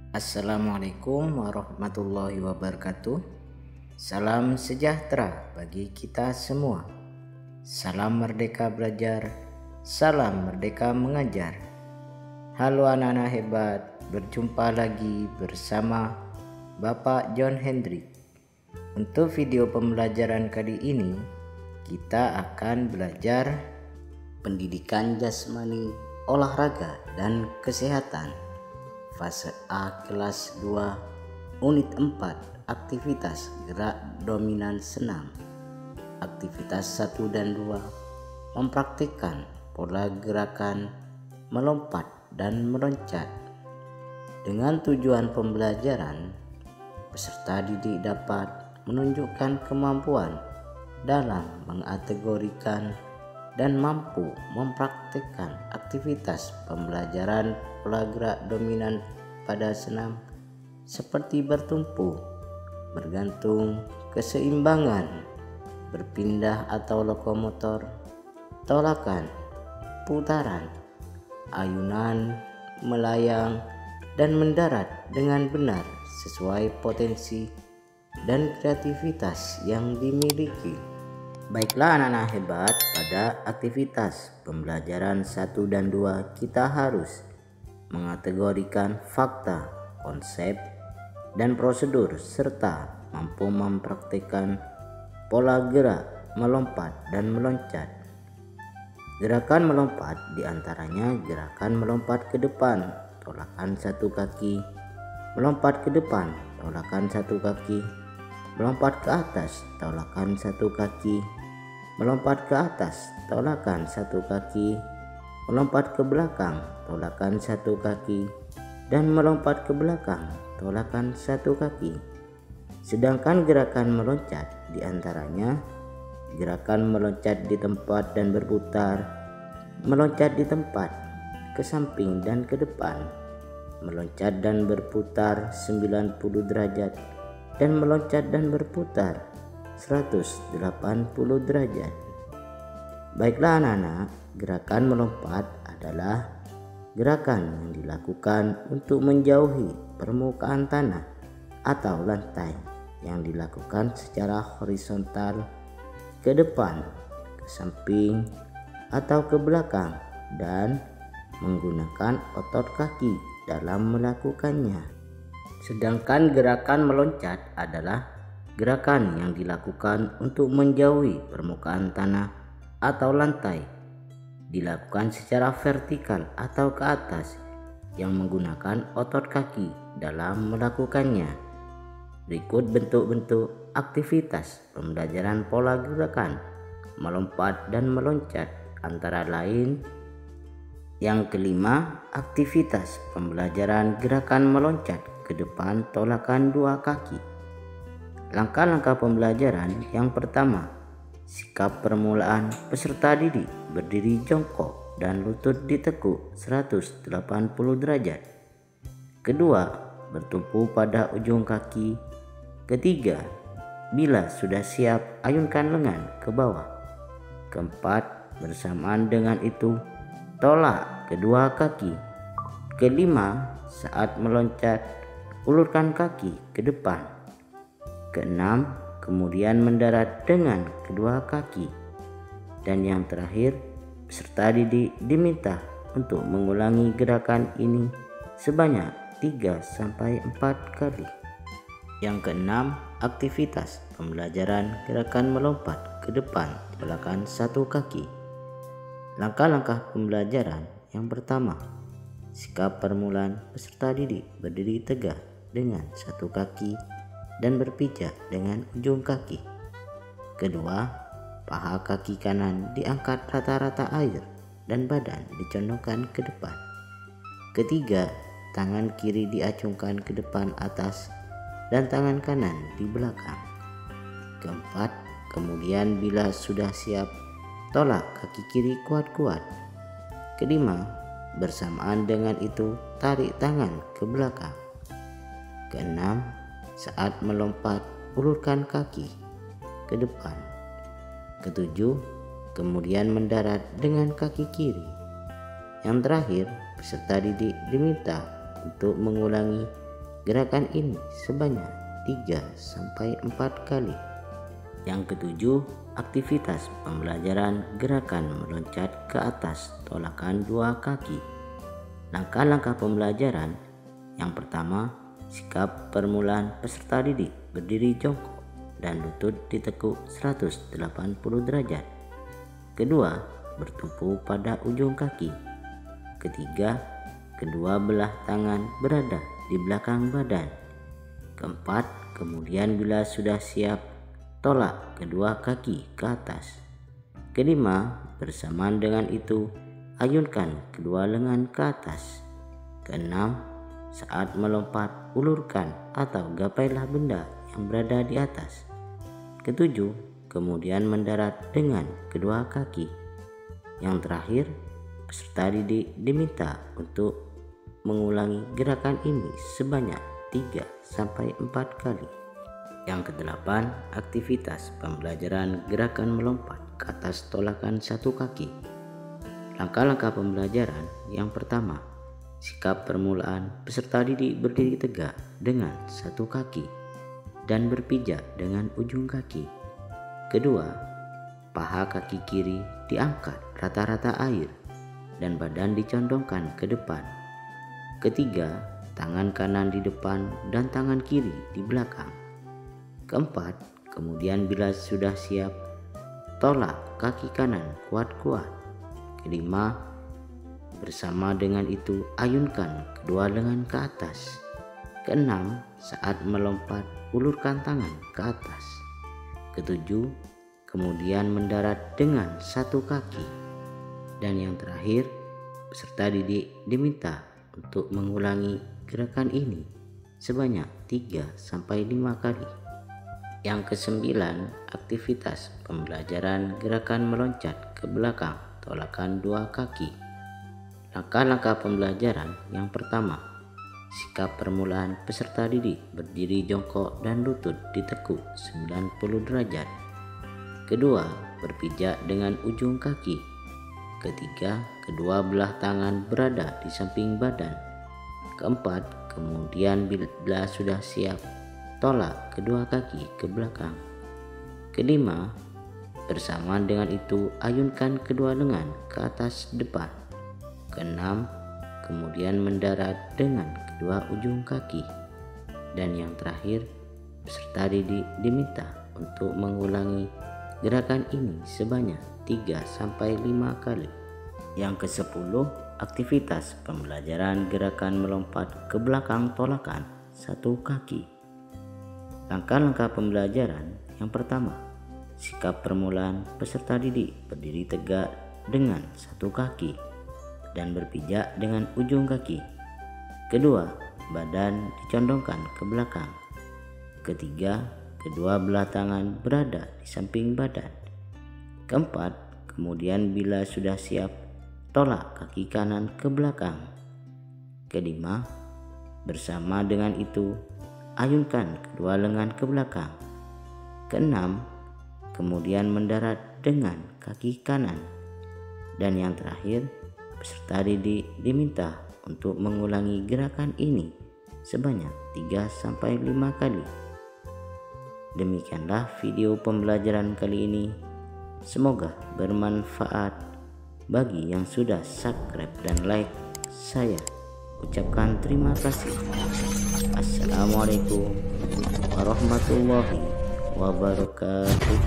Assalamualaikum warahmatullahi wabarakatuh. Salam sejahtera bagi kita semua. Salam merdeka belajar, salam merdeka mengajar. Halo anak-anak hebat, berjumpa lagi bersama Bapak John Hendrik. Untuk video pembelajaran kali ini, kita akan belajar pendidikan jasmani, olahraga, dan kesehatan. Fase A kelas 2 unit 4 aktivitas gerak dominan senam. Aktivitas 1 dan 2 mempraktikkan pola gerakan melompat dan meloncat. Dengan tujuan pembelajaran, peserta didik dapat menunjukkan kemampuan dalam mengategorikan dan mampu mempraktikkan aktivitas pembelajaran pola gerak dominan pada senam seperti bertumpu, bergantung, keseimbangan, berpindah atau lokomotor, tolakan, putaran, ayunan, melayang, dan mendarat dengan benar sesuai potensi dan kreativitas yang dimiliki. Baiklah anak-anak hebat, pada aktivitas pembelajaran 1 dan 2 kita harus mengategorikan fakta, konsep, dan prosedur serta mampu mempraktikkan pola gerak melompat dan meloncat. Gerakan melompat diantaranya gerakan melompat ke depan, tolakan satu kaki, melompat ke depan, tolakan satu kaki, melompat ke atas, tolakan satu kaki, melompat ke atas, tolakan satu kaki, melompat ke belakang, tolakan satu kaki, dan melompat ke belakang, tolakan satu kaki. Sedangkan gerakan meloncat diantaranya gerakan meloncat di tempat dan berputar, meloncat di tempat, ke samping dan ke depan, meloncat dan berputar 90 derajat, dan meloncat dan berputar 180 derajat. Baiklah anak-anak, gerakan melompat adalah gerakan yang dilakukan untuk menjauhi permukaan tanah atau lantai, yang dilakukan secara horizontal ke depan, ke samping, atau ke belakang, dan menggunakan otot kaki dalam melakukannya. Sedangkan gerakan meloncat adalah gerakan yang dilakukan untuk menjauhi permukaan tanah atau lantai, dilakukan secara vertikal atau ke atas, yang menggunakan otot kaki dalam melakukannya. Berikut bentuk-bentuk aktivitas pembelajaran pola gerakan melompat dan meloncat, antara lain: yang kelima, aktivitas pembelajaran gerakan meloncat ke depan tolakan dua kaki. Langkah-langkah pembelajaran yang pertama, sikap permulaan peserta didik berdiri jongkok dan lutut ditekuk 180 derajat. Kedua, bertumpu pada ujung kaki. Ketiga, bila sudah siap, ayunkan lengan ke bawah. Keempat, bersamaan dengan itu, tolak kedua kaki. Kelima, saat meloncat, ulurkan kaki ke depan. Keenam, kemudian mendarat dengan kedua kaki. Dan yang terakhir, peserta didik diminta untuk mengulangi gerakan ini sebanyak 3-4 kali. Yang keenam, aktivitas pembelajaran gerakan melompat ke depan tolakan satu kaki. Langkah-langkah pembelajaran yang pertama, sikap permulaan peserta didik berdiri tegak dengan satu kaki dan berpijak dengan ujung kaki. Kedua, paha kaki kanan diangkat rata-rata air dan badan dicondongkan ke depan. Ketiga, tangan kiri diacungkan ke depan atas dan tangan kanan di belakang. Keempat, kemudian bila sudah siap, tolak kaki kiri kuat-kuat. Kelima, bersamaan dengan itu tarik tangan ke belakang. Keenam, saat melompat ulurkan kaki ke depan. Ketujuh, kemudian mendarat dengan kaki kiri. Yang terakhir, peserta didik diminta untuk mengulangi gerakan ini sebanyak 3-4 kali. Yang ketujuh, aktivitas pembelajaran gerakan meloncat ke atas tolakan 2 kaki. Langkah-langkah pembelajaran yang pertama, sikap permulaan peserta didik berdiri jongkok dan lutut ditekuk 180 derajat. Kedua, bertumpu pada ujung kaki. Ketiga, kedua belah tangan berada di belakang badan. Keempat, kemudian bila sudah siap, tolak kedua kaki ke atas. Kelima, bersamaan dengan itu, ayunkan kedua lengan ke atas. Keenam, saat melompat, ulurkan atau gapailah benda yang berada di atas. Ketujuh, kemudian mendarat dengan kedua kaki. Yang terakhir, peserta didik diminta untuk mengulangi gerakan ini sebanyak 3-4 kali. Yang kedelapan, aktivitas pembelajaran gerakan melompat ke atas tolakan 1 kaki. Langkah-langkah pembelajaran yang pertama, sikap permulaan peserta didik berdiri tegak dengan 1 kaki dan berpijak dengan ujung kaki. Kedua, paha kaki kiri diangkat rata-rata air dan badan dicondongkan ke depan. Ketiga, tangan kanan di depan dan tangan kiri di belakang. Keempat, kemudian bila sudah siap, tolak kaki kanan kuat-kuat. Kelima, bersama dengan itu ayunkan kedua lengan ke atas. Keenam, saat melompat, ulurkan tangan ke atas. Ketujuh, kemudian mendarat dengan 1 kaki. Dan yang terakhir, peserta didik diminta untuk mengulangi gerakan ini sebanyak 3-5 kali. Yang kesembilan, aktivitas pembelajaran gerakan meloncat ke belakang tolakan 2 kaki. Langkah-langkah pembelajaran yang pertama, sikap permulaan peserta didik berdiri jongkok dan lutut ditekuk 90 derajat. Kedua, berpijak dengan ujung kaki. Ketiga, kedua belah tangan berada di samping badan. Keempat, kemudian bila sudah siap, tolak kedua kaki ke belakang. Kelima, bersamaan dengan itu ayunkan kedua lengan ke atas depan. Keenam, kemudian mendarat dengan kedua ujung kaki. Dan yang terakhir, peserta didik diminta untuk mengulangi gerakan ini sebanyak 3-5 kali. Yang ke-10, aktivitas pembelajaran gerakan melompat ke belakang tolakan 1 kaki. Langkah-langkah pembelajaran yang pertama, sikap permulaan peserta didik berdiri tegak dengan 1 kaki dan berpijak dengan ujung kaki. Kedua, badan dicondongkan ke belakang. Ketiga, kedua belah tangan berada di samping badan. Keempat, kemudian bila sudah siap, tolak kaki kanan ke belakang. Kelima, bersama dengan itu, ayunkan kedua lengan ke belakang. Keenam, kemudian mendarat dengan kaki kanan. Dan yang terakhir, peserta didik diminta untuk mengulangi gerakan ini sebanyak 3-5 kali. Demikianlah video pembelajaran kali ini. Semoga bermanfaat bagi yang sudah subscribe dan like. Saya ucapkan terima kasih. Assalamualaikum warahmatullahi wabarakatuh.